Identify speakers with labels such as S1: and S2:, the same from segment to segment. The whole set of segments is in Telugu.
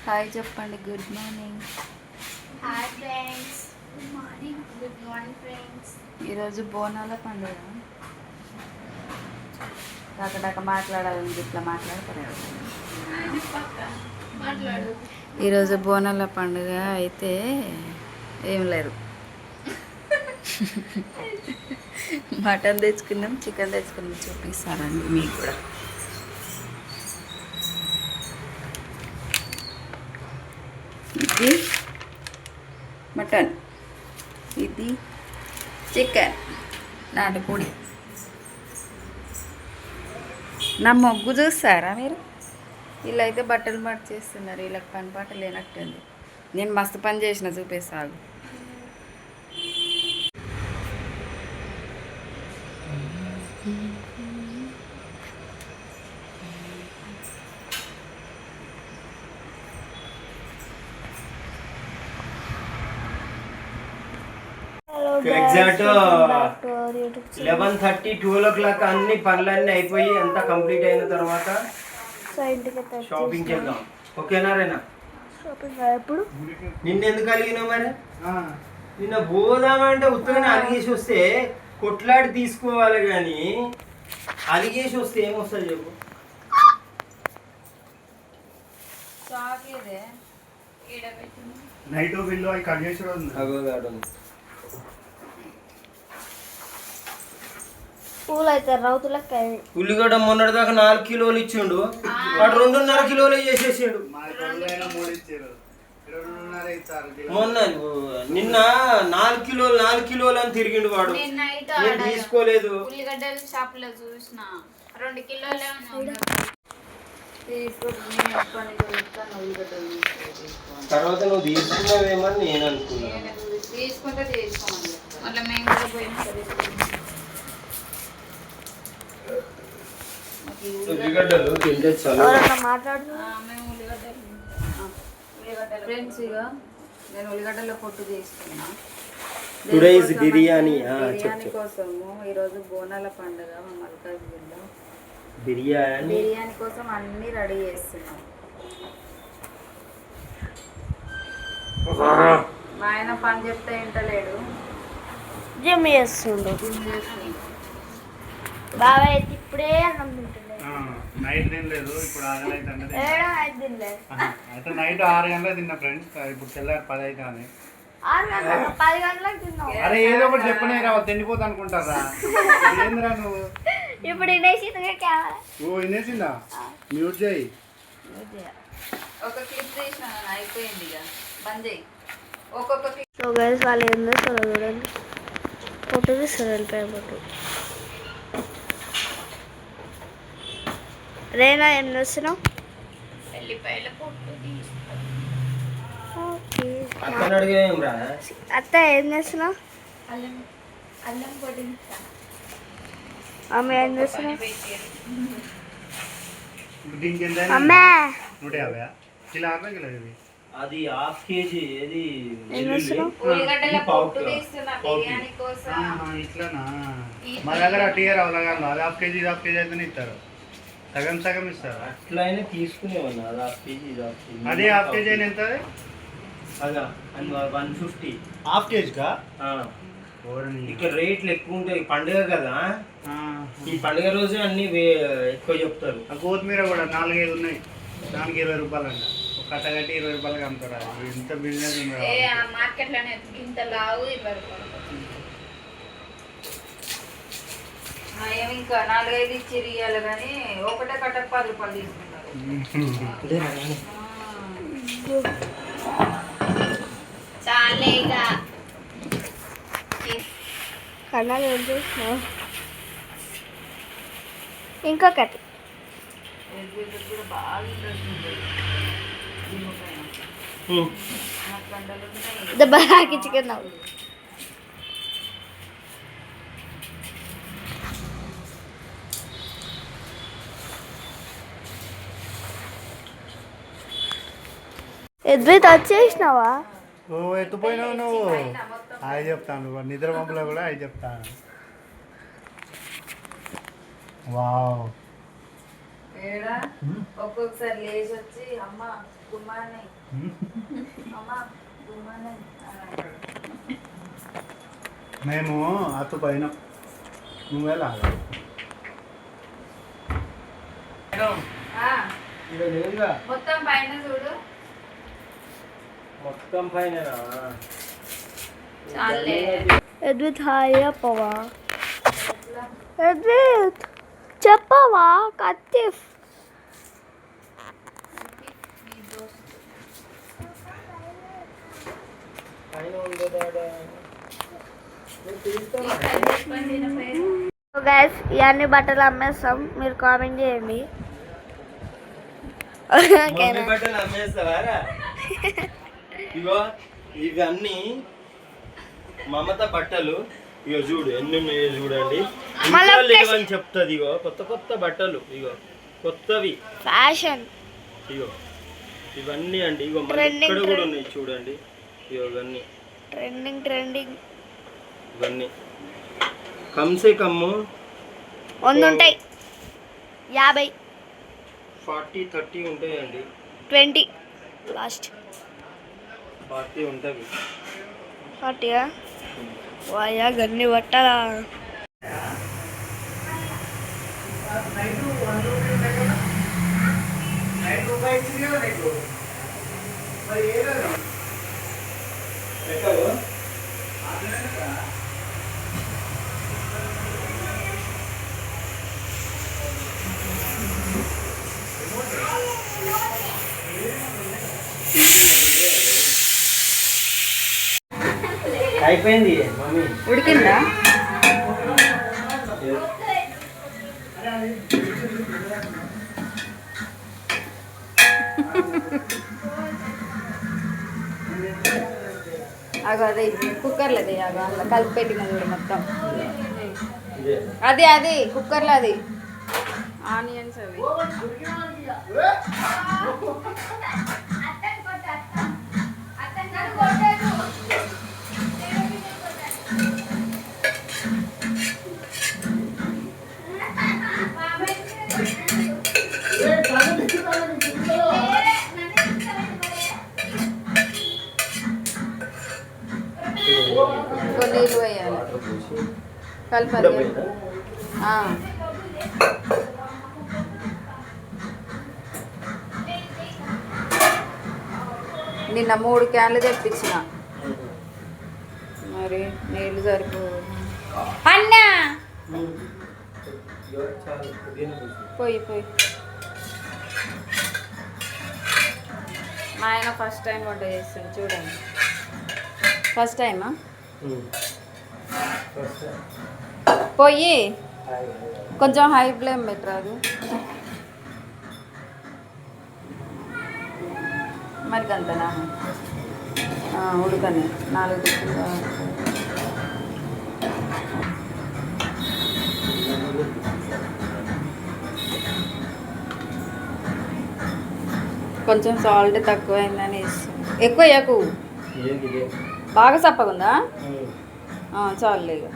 S1: హాయ్ చెప్పండి. Good morning.
S2: Hi friends. Good morning. Good morning friends.
S1: ఈరోజు బోనాల పండుగ. కాకడాక మాట్లాడాలని ఇట్లా మాట్లాడతారు. ఈరోజు బోనాల పండుగ అయితే ఏం లేదు. మటన్ తెచ్చుకున్నాం, చికెన్ తెచ్చుకున్నాం. చూపిస్తానండి మీకు కూడా. ఇది మటన్, ఇది చికెన్, నాటుకోడి. నా మొగ్గు చూస్తారా మీరు? వీళ్ళైతే బట్టలు చేస్తున్నారు. వీళ్ళకి పని పాట లేనట్టుంది. నేను మస్తు పని చేసిన, చూపిస్తాను.
S3: ఎగ్జాక్ట్ 11:30 12 o'clock అన్ని పనులన్నీ అయిపోయి అంతా కంప్లీట్ అయిన తర్వాత షాపింగ్కి వెళ్దాం. ఓకేనా రేనా?
S2: ఎప్పుడు
S3: నిన్నెందుకు అలిగినావు మరి? నిన్న పోదామంటే ఉత్తగానే అలిగేసి వస్తే కొట్లాడి తీసుకోవాలి, కానీ అలిగేసి వస్తే ఏమొస్తుంది చెప్పు?
S4: నైట్ బిల్లు అవి కట్ చేసి
S2: పూలు అయితే రౌతులకి
S3: ఉల్లిగడ్డ మొన్నటి దాకా 4 కిలోలు ఇచ్చిండు, వాడు 2.5 కిలోలు చేసేసాడు. మొన్న నిన్న 4 కిలోలు అని తిరిగిండు వాడు. నేను తీసుకోలేదు.
S2: ఉల్లిగడ్డలు షాపులో చూసిన 2 కిలోలే
S3: తర్వాత నువ్వు తీసుకున్నావేమని నేను అనుకున్నాను.
S1: తీసుకుంటే తీసుకోండి. మళ్ళీ మేము కూడా పోయిన
S3: ఉల్లిగడ్డలు తింటే చాలా
S1: ఫ్రెండ్స్. ఇక నేను ఉల్లిగడ్డలో పొట్టు తీసుకున్నా.
S3: బిర్యానీ
S1: కోసము ఈరోజు బోనాల పండుగ మా మల్కాజ్గిరిలో.
S3: బిర్యానీ
S1: కోసం అన్ని రెడీ చేస్తున్నాం. మా ఆయన పని చెప్తే వింటలేడు,
S2: జిమ్ చేస్తుండు. బాగా అయితే ఇప్పుడే అన్నం తింటుండే.
S4: నైట్ తినలేదు, ఇప్పుడు 6 గంటలకు
S2: అయితే
S4: నైట్ 6 గంటలకు తిన్నా ఫ్రెండ్స్. ఇప్పుడు తెల్లారి 10 అయితే
S2: 10 గంటలకు తిన్నావు.
S4: అరే ఏదో ఒకటి చెప్పనే రా, తిండిపోతా అనుకుంటారా? ఏంద్రా నువ్వు
S2: ఇప్పుడు వినేసి
S4: ఓ వినేసిందా? మ్యూట్ చేయి.
S1: ఒక క్లిప్ తీసిన అయిపోయింది. ఇక బంద్ చేయి. ఒక్కొక్క క్లిప్.
S2: సో గైస్ వాళ్ళు ఏం చేస్తారో చూడండి. ఫోటో తీస్తారు, వెళ్ళిపోయా ఫోటో. రేనా ఏం చేస్తున్నావు? అత్త ఏం చేస్తున్నావు? అమ్మ ఏం చేస్తున్నావు? అమ్మ
S4: 150 కిలో 60 కిలో ఇది.
S3: అది ½ కేజీ. ఏది
S1: ఉల్లిగడ్డల పొట్టు తీస్తున్నా బిర్యానీ కోసం.
S4: ఇట్లానా? మా దగ్గర టీఆర్ అవలగాను. అది ½ కేజీ ½ కేజీ అయితేనే ఇస్తారు, సగం సగం ఇస్తారు.
S3: అట్లయినా తీసుకునేవన్నా. అది ½ కేజీ
S4: అది ½ కేజీ అయినా ఎంత?
S3: అదా 150.
S4: ½ కేజీకా?
S3: ఇక్కడ రేట్లు ఎక్కువ ఉంటాయి. పండుగ కదా, ఈ పండుగ రోజే అన్ని ఎక్కువ చెప్తారు.
S4: కొత్తిమీర కూడా 4-5 ఉన్నాయి, దానికి 20 రూపాయలు అంట. ఒక కట్టగట్టి 20 రూపాయలకి అమ్ముతారు. ఇంత బిజినెస్ ఉంది
S1: మార్కెట్లోనే. ఇంత లావు 20 రూపాయలు. ఇంకా 4-5 ఇచ్చి ఇవ్వాలి, కానీ ఒకటే కట్టకు 10 రూపాయలు తీసుకున్నారు.
S2: చాలేగా కన్నాలు ఏం చేస్తున్నావు? ఇంకొకటి దెబ్బ తాకించుకున్నావు. ఎద్దు వచ్చేసినావా?
S4: ఓ ఎత్తుపోయినావు నువ్వు. హాయ్ చెప్తాను, నిద్ర పంపులో కూడా హాయ్ చెప్తాను. వావ్
S1: ఏడా ఒక్కొక్కసారి లేచి వచ్చి అమ్మ గుమ్మానే అమ్మ గుమ్మానే
S4: మేము అత్తు పైన నువ్వే లాగా
S3: ఇక లేదుగా
S1: మొత్తం పైన చూడు
S3: మొత్తం పైన
S1: చాలే
S2: Edwith, చెప్పవా ఎడ్విత్ చెప్పవా కత్తిఫ్
S3: పైన ఉండేదాడా
S2: గైస్ ఇవన్నీ బట్టలు అమ్మేస్తాం మీరు కామెంట్ చేయండి
S3: మమ్మీ బట్టలు అమ్మేస్తావారా ఇగో ఇవన్నీ మమత బట్టలు ఇగో చూడు ఎన్ని ఉన్నాయో చూడండి ఇంట్లో లేవని చెప్తుంది ఇగో కొత్త కొత్త బట్టలు ఇగో కొత్తవి
S2: ఫ్యాషన్
S3: ఇగో ఇవన్నీ అండి ఇగో మళ్ళీ ఇక్కడ కూడా ఉన్నాయి చూడండి ఇగో ఇవన్నీ
S2: ట్రెండింగ్
S3: ఇవన్నీ కమ్సే కమ్ము
S2: 100 ఉంటాయి 50
S3: 40-30 ఉంటాయండి
S2: 20 లాస్ట్
S3: 40 ఉంటుంది
S2: 40 వాయా గన్ని బట్టలా
S3: అయిపోయింది మమ్మీ
S1: ఉడికిందా అగో అదే కుక్కర్లో అది అగో అందులో కలిపి పెట్టిన చూడు మొత్తం అది కుక్కర్లో అది ఆనియన్స్ అవి ఇంకో నీళ్ళు వేయాలి కలపాలి నిన్న 3 క్యాన్లు తెప్పించిన మరి నీళ్ళు సరిపో అన్నా పోయి మా ఆయన ఫస్ట్ టైం వంట చేస్తుంది చూడండి ఫస్ట్ టైమా పోయి కొంచెం హై ఫ్లేమ్ పెట్టరాదు మరి అంతనా ఉడకని 4 దిక్కులు కొంచెం సాల్ట్ తక్కువైందని వేస్తాను ఎక్కువ వేయకు బాగా చప్పగుందా చాలు ఇక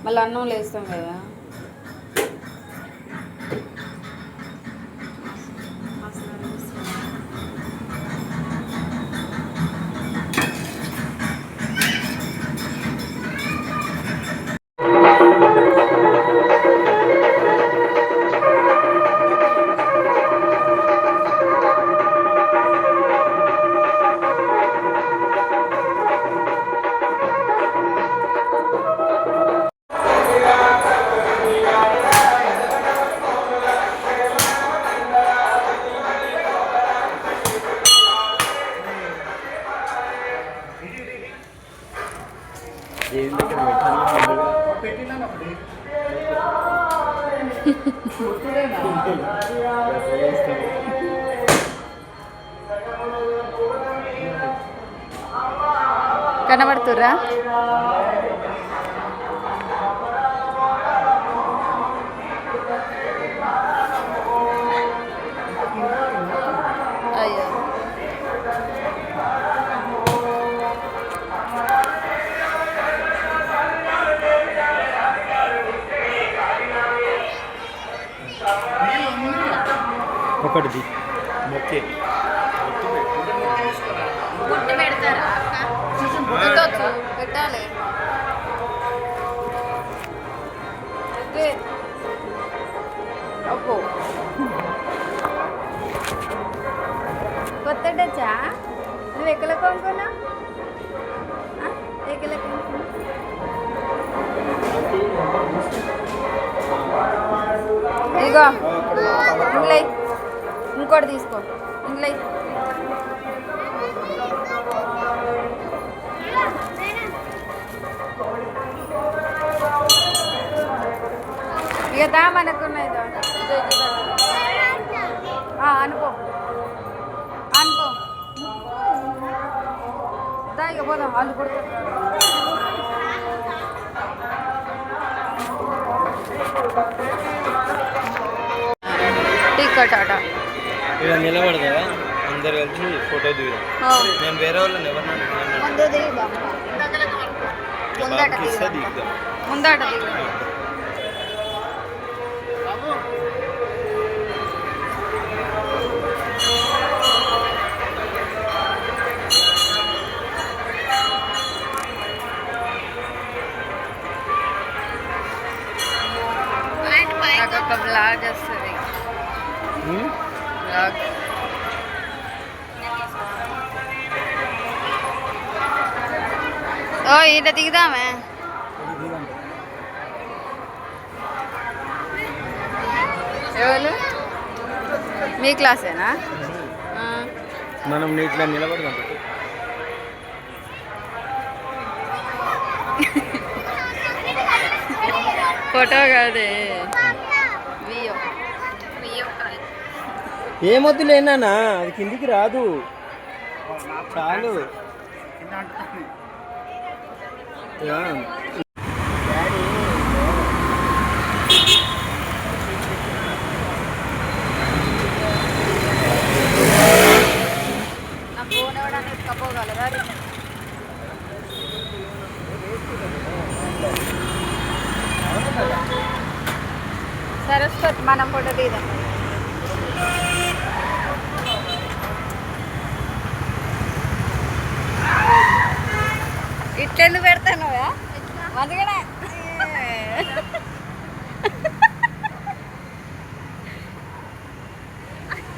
S1: మళ్ళీ అన్నం వేస్తాం కదా కనబడుతుర్రా అయ్యో
S3: ఒక్కటిది ఓకే
S1: గుడ్డు పెడతారా పెట్టవచ్చు పెట్టాలి ఓపో కొత్త డచ్చా నువ్వు ఎక్కల కొనుక్కున్నావు ఎక్కల కొనుక్కున్నావు ఇదిగో ఇంట్లో ఇంకోటి తీసుకో ఇంట్లో ఇక దా మనకున్నాయి అనుకో అనుకో దా ఇక పోదాం వాళ్ళు కొడుతారు టికెట్ ఆట
S3: ఇలా నిలబడదా అందరు కలిసి ఫోటో దిగుదాం నేను వేరే వాళ్ళని ఎవరినైనా దిగుదాం
S1: ముందాట దిగుదాం నాకు ఒక బ్లాగ్ వస్తుంది బ్లాగ్ ఓ ఇట్లా దిగుదామే ఎవరు మీ క్లాసేనా
S3: మనం ఇట్లా నిలబడదాం
S1: ఫోటో కాదే
S3: ఏమొద్దులేనా అది కిందికి రాదు చాలు
S1: నా ఫోన్ ఎవడని ఎక్కపోగలరా సరస్వతి మనం ఫోటో తీద్దాం ఇట్లెందుకు పెడతానువా మంచిగానే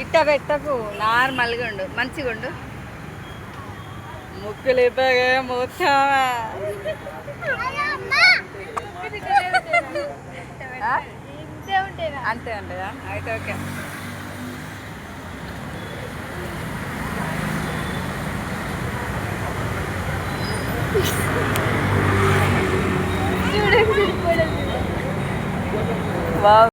S1: ఇట్ట పెట్టకు నార్మల్గా ఉండు మంచిగా ఉండు ముక్కు లేపాగా మొత్తామా అంతే ఉంటుందా అయితే ఓకే చూడండి